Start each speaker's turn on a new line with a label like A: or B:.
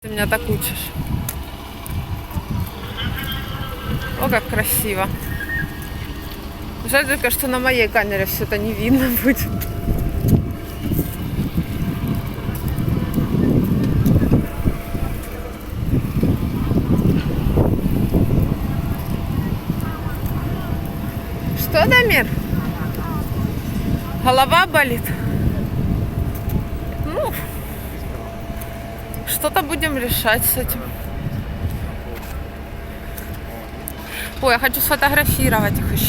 A: Ты меня так учишь. О, как красиво. Жаль только, что на моей камере все это не видно будет. Что, Дамир? Голова болит? Ну, что-то будем решать с этим. Ой, я хочу сфотографировать их еще.